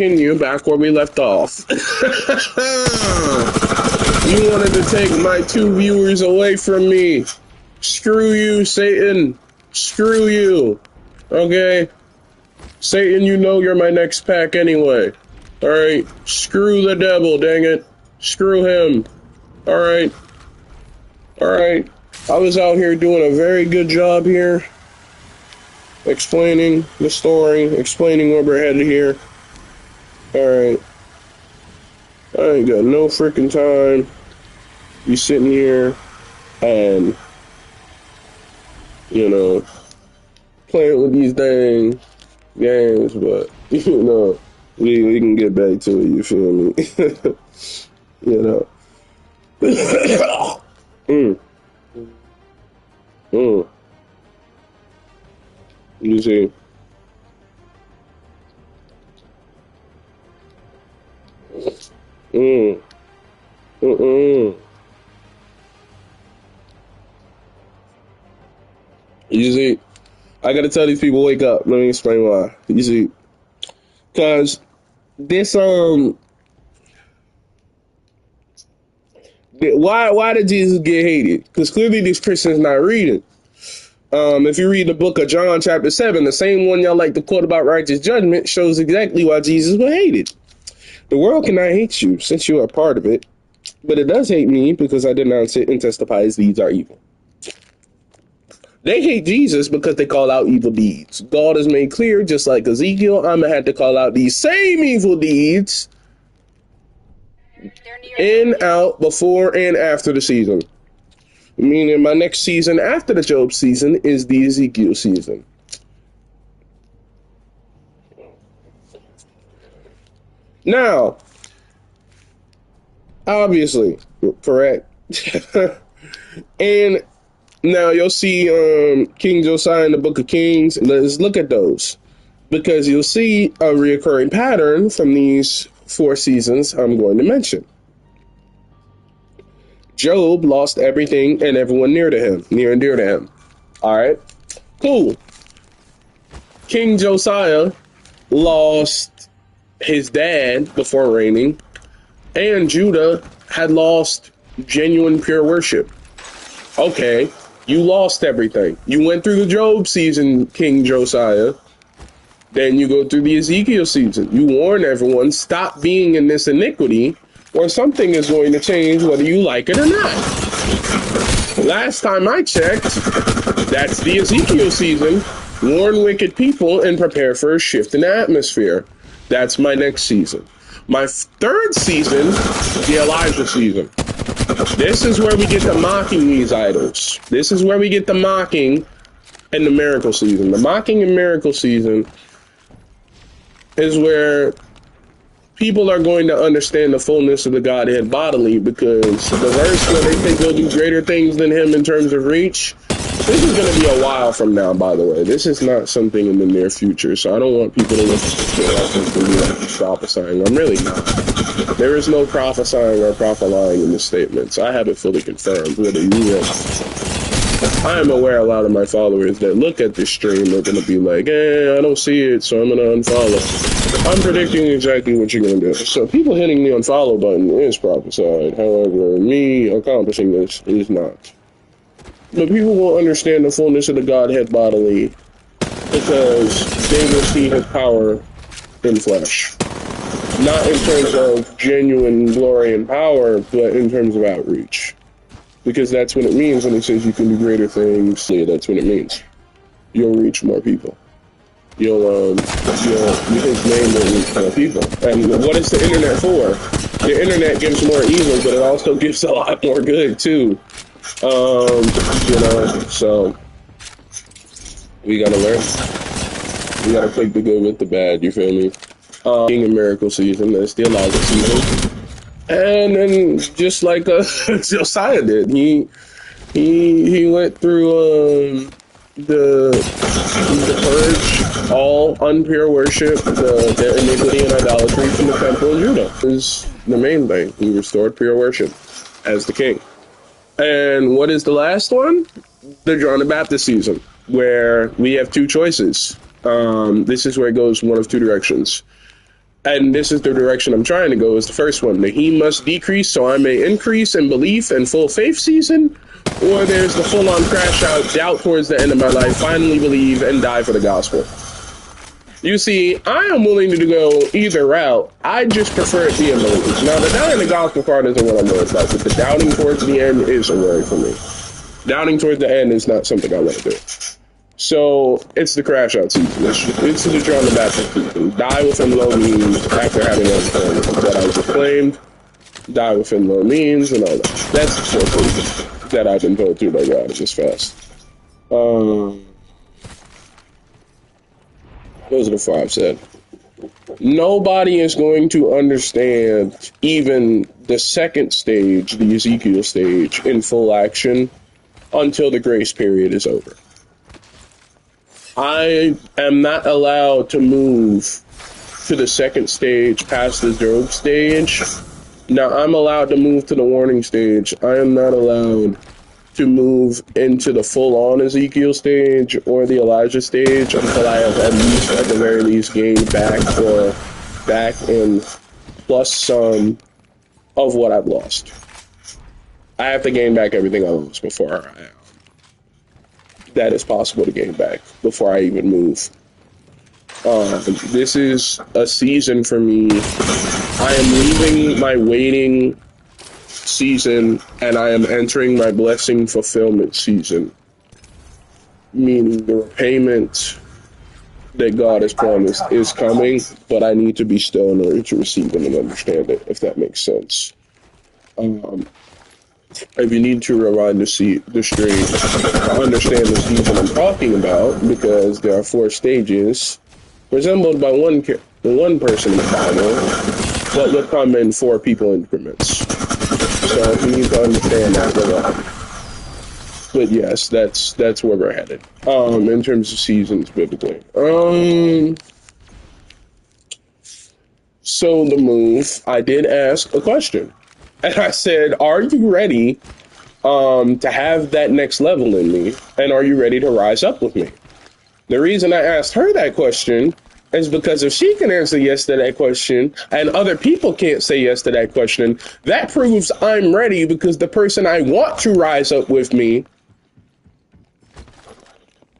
Continue back where we left off. You wanted to take my 2 viewers away from me. Screw you, Satan. Screw you. Okay? Satan, you know you're my next pack anyway. Alright? Screw the devil, dang it. Screw him. Alright? Alright? I was out here doing a very good job here. Explaining the story. Explaining where we're headed here. Alright. I ain't got no freaking time. You sitting here and, you know, playing with these dang games, but, you know, we can get back to it, you feel me? You know. You see. You see, I gotta tell these people, wake up. Let me explain why. You see, because this, why did Jesus get hated? Because clearly these Christians not reading. If you read the book of John chapter 7, the same one y'all like to quote about righteous judgment shows exactly why Jesus was hated. The world cannot hate you since you are part of it, but it does hate me because I denounce it and testify his deeds are evil. They hate Jesus because they call out evil deeds. God has made clear, just like Ezekiel, I'm going to have to call out these same evil deeds in, out, before, and after the season. Meaning my next season after the Job season is the Ezekiel season. Now, obviously, correct. And now you'll see King Josiah in the Book of Kings. Let's look at those, because you'll see a reoccurring pattern from these 4 seasons I'm going to mention. Job lost everything and everyone near and dear to him. All right, cool. King Josiah lost his dad before reigning, and Judah had lost genuine pure worship. Okay, you lost everything. You went through the Job season, King Josiah. Then you go through the Ezekiel season. You warn everyone, stop being in this iniquity, or something is going to change whether you like it or not. Last time I checked, that's the Ezekiel season. Warn wicked people and prepare for a shift in the atmosphere. That's my next season. My 3rd season, the Elijah season. This is where we get the mocking these idols. This is where we get the mocking and the miracle season. The mocking and miracle season is where people are going to understand the fullness of the Godhead bodily, because the verse where they think they'll do greater things than him in terms of reach, this is going to be a while from now, by the way. This is not something in the near future, so I don't want people to listen to like this to be like prophesying. I'm really not. There is no prophesying or prophesying in the statements. I have it fully confirmed, whether you will. I am aware a lot of my followers that look at this stream are going to be like, I don't see it, so I'm going to unfollow. I'm predicting exactly what you're going to do. So people hitting the unfollow button is prophesied. However, me accomplishing this is not. But people will understand the fullness of the Godhead bodily because they will see his power in flesh. Not in terms of genuine glory and power, but in terms of outreach. Because that's what it means when it says you can do greater things. Yeah, that's what it means. You'll reach more people. His name will reach more people. And what is the internet for? The internet gives more evil, but it also gives a lot more good too. So we gotta learn. We gotta take the good with the bad, you feel me? King and miracle season, that's the Elijah season. And then just like Josiah did, he went through the purge, all unpure worship, the iniquity and idolatry from the temple in Judah is the main thing. He restored pure worship as the king. And what is the last one? The John the Baptist season, where we have 2 choices. This is where it goes one of 2 directions. and this is the direction I'm trying to go, is the first one. The he must decrease so I may increase in belief and full faith season. Or there's the full-on crash out, doubt towards the end of my life, finally believe and die for the gospel. You see, I am willing to go either route. I just prefer it being believers. Now, the doubting the gospel part isn't what I'm worried about, but the doubting towards the end is a worry for me. Doubting towards the end is not something I want to do. So, it's the crash out season. It's the John the Baptist season. Die within low means after having understanding that I just claimed. Die within low means and all that. That's the four things that I've been told to by God this fast. Those are the four I've said. Nobody is going to understand even the second stage, the Ezekiel stage, in full action until the grace period is over. I am not allowed to move to the second stage past the Job stage. Now, I'm allowed to move to the warning stage. I am not allowed to move into the full-on Ezekiel stage or the Elijah stage until I have at least, at the very least, gained back in plus some of what I've lost. I have to gain back everything I lost before that is possible to gain back before I even move. This is a season for me. I am leaving my waiting season and I am entering my blessing fulfillment season, meaning the repayment that God has promised is coming, but I need to be still in order to receive it and understand it, if that makes sense. If you need to rewind the string to understand the season I'm talking about, because there are four stages resembled by one person in the Bible, but will come in four people increments. So you need to understand that. But yes, that's where we're headed. In terms of seasons biblically. So the move, I did ask a question. And I said, are you ready to have that next level in me? And are you ready to rise up with me? The reason I asked her that question is because if she can answer yes to that question and other people can't say yes to that question, that proves I'm ready, because the person I want to rise up with me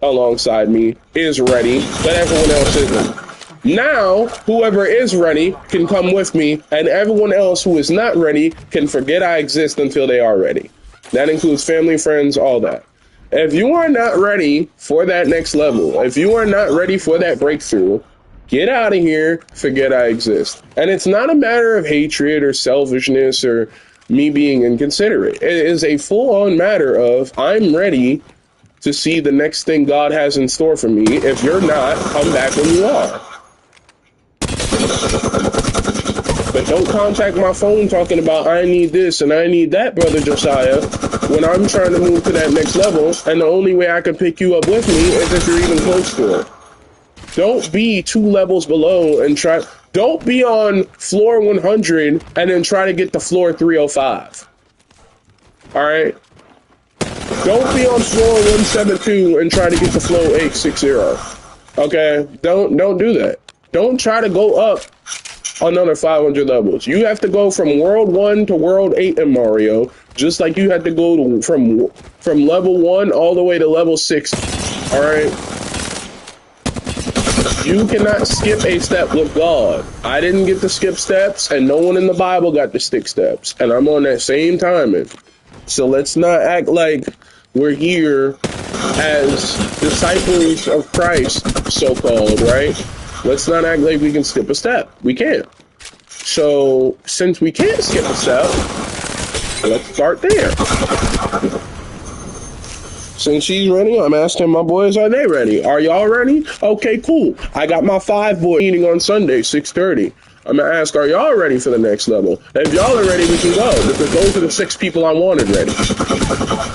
alongside me is ready, but everyone else isn't. Now, whoever is ready can come with me, and everyone else who is not ready can forget I exist until they are ready. That includes family, friends, all that. If you are not ready for that next level, if you are not ready for that breakthrough, get out of here, forget I exist. And it's not a matter of hatred or selfishness or me being inconsiderate. It is a full-on matter of I'm ready to see the next thing God has in store for me. If you're not, come back when you are. But don't contact my phone talking about I need this and I need that, Brother Josiah, when I'm trying to move to that next level, and the only way I can pick you up with me is if you're even close to it. Don't be 2 levels below and don't be on floor 100 and then try to get to floor 305. All right? Don't be on floor 172 and try to get to floor 860. Okay? Don't do that. Don't try to go up another 500 levels. You have to go from world 1 to world 8 in Mario, just like you had to go from level 1 all the way to level 6. All right? You cannot skip a step with God. I didn't get to skip steps, and no one in the Bible got to stick steps. And I'm on that same timing. So let's not act like we're here as disciples of Christ, so-called, right? Let's not act like we can skip a step. We can't. So since we can't skip a step, let's start there. Since she's ready, I'm asking my boys, are they ready? Are y'all ready? Okay, cool. I got my 5 boys meeting on Sunday, 6:30. I'm going to ask, are y'all ready for the next level? If y'all are ready, we can go, because those are the 6 people I wanted ready.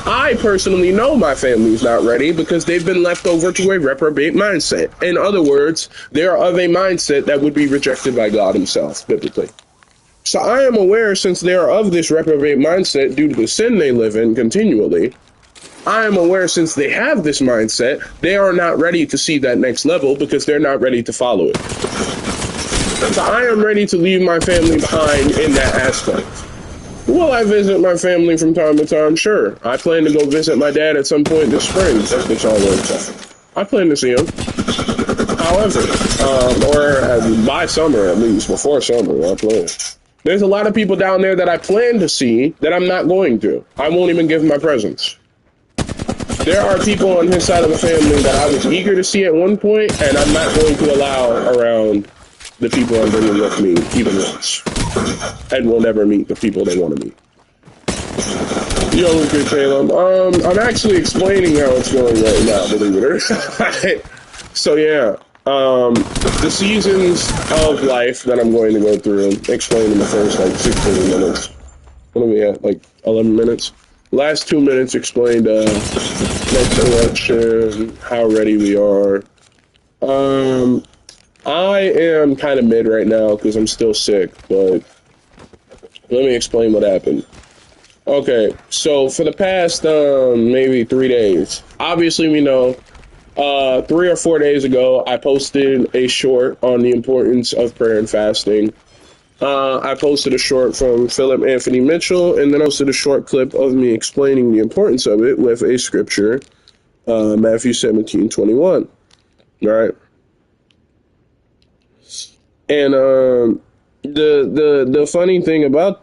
I personally know my family's not ready because they've been left over to a reprobate mindset. In other words, they're of a mindset that would be rejected by God himself, biblically. So I am aware, since they are of this reprobate mindset due to the sin they live in continually, I am aware, since they have this mindset, they are not ready to see that next level because they're not ready to follow it. So I am ready to leave my family behind in that aspect. Will I visit my family from time to time? Sure. I plan to go visit my dad at some point this spring. That's what y'all want to say. I plan to see him. However, or by summer at least, before summer, I plan. There's a lot of people down there that I plan to see that I'm not going to. I won't even give my presents. There are people on his side of the family that I was eager to see at one point, and I'm not going to allow around the people I'm bringing with me even once. And will never meet the people they want to meet. Yo, good Caleb. I'm actually explaining how it's going right now, believe it or not. So yeah, the seasons of life that I'm going to go through, explain in the first like 16 minutes. What are we at? Like 11 minutes? Last 2 minutes explained next election, how ready we are. I am kind of mid right now because I'm still sick, but let me explain what happened. Okay, so for the past maybe 3 days, obviously we know 3 or 4 days ago, I posted a short on the importance of prayer and fasting. I posted a short from Philip Anthony Mitchell, and then I posted a short clip of me explaining the importance of it with a scripture, Matthew 17:21. All right. And the funny thing about